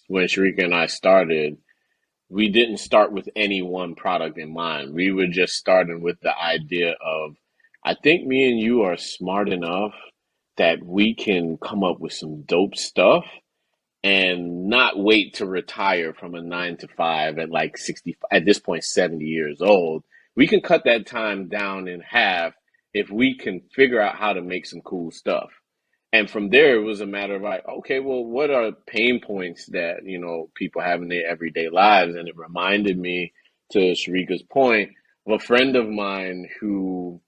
when Sharika and I started, we didn't start with any one product in mind. We were just starting with the idea of, I think me and you are smart enough that we can come up with some dope stuff and not wait to retire from a 9 to 5 at like 60, at this point, 70 years old. We can cut that time down in half if we can figure out how to make some cool stuff. And from there, it was a matter of like, okay, well, what are pain points that, people have in their everyday lives? And it reminded me, to Sharika's point, of a friend of mine who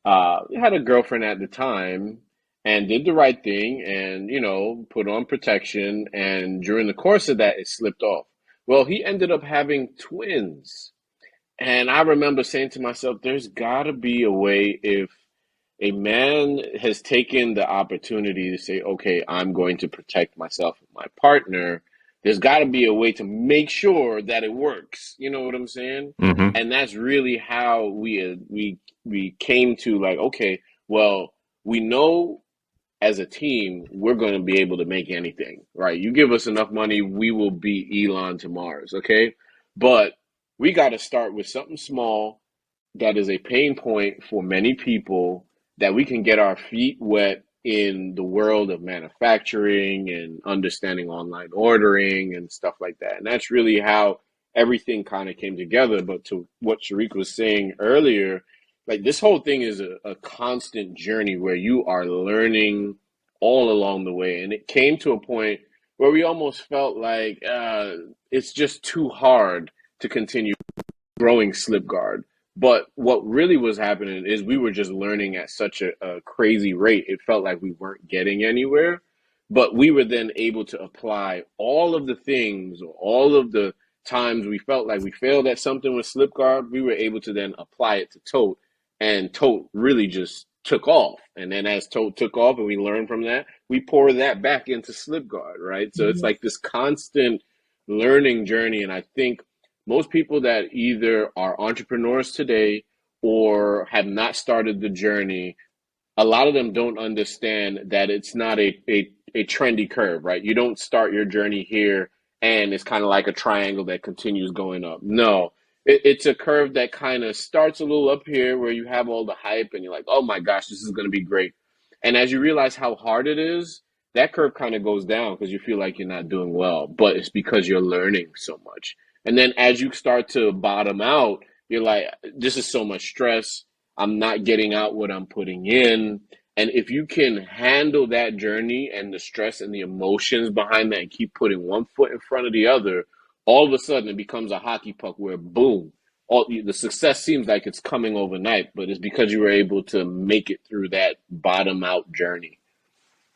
had a girlfriend at the time and did the right thing and, put on protection. And during the course of that, it slipped off. Well, he ended up having twins. And I remember saying to myself, there's got to be a way if a man has taken the opportunity to say, okay, I'm going to protect myself and my partner. There's got to be a way to make sure that it works. You know what I'm saying? Hmm. And that's really how we came to like, okay, well, we know as a team we're going to be able to make anything, right? You give us enough money, we will be Elon to Mars, okay? But we got to start with something small that is a pain point for many people that we can get our feet wet in the world of manufacturing and understanding online ordering and stuff like that. And that's really how everything kind of came together. But to what Sharik was saying earlier, like this whole thing is a constant journey where you are learning all along the way. And it came to a point where we almost felt like it's just too hard to continue growing Slipguard. But what really was happening is we were just learning at such a crazy rate. It felt like we weren't getting anywhere. But we were then able to apply all of the things, or all of the times we felt like we failed at something with Slipguard, we were able to then apply it to Tote. And Tote really just took off. And then as Tote took off and we learned from that, we pour that back into Slipguard, right? So it's like this constant learning journey. And I think most people that either are entrepreneurs today or have not started the journey, a lot of them don't understand that it's not a trendy curve, right? You don't start your journey here and it's kind of like a triangle that continues going up. No, it's a curve that kind of starts a little up here where you have all the hype and you're like, oh my gosh, this is going to be great. And as you realize how hard it is, that curve kind of goes down because you feel like you're not doing well, but it's because you're learning so much. And then as you start to bottom out, you're like, this is so much stress. I'm not getting out what I'm putting in. And if you can handle that journey and the stress and the emotions behind that and keep putting one foot in front of the other, all of a sudden it becomes a hockey puck where boom, all the success seems like it's coming overnight, but it's because you were able to make it through that bottom out journey.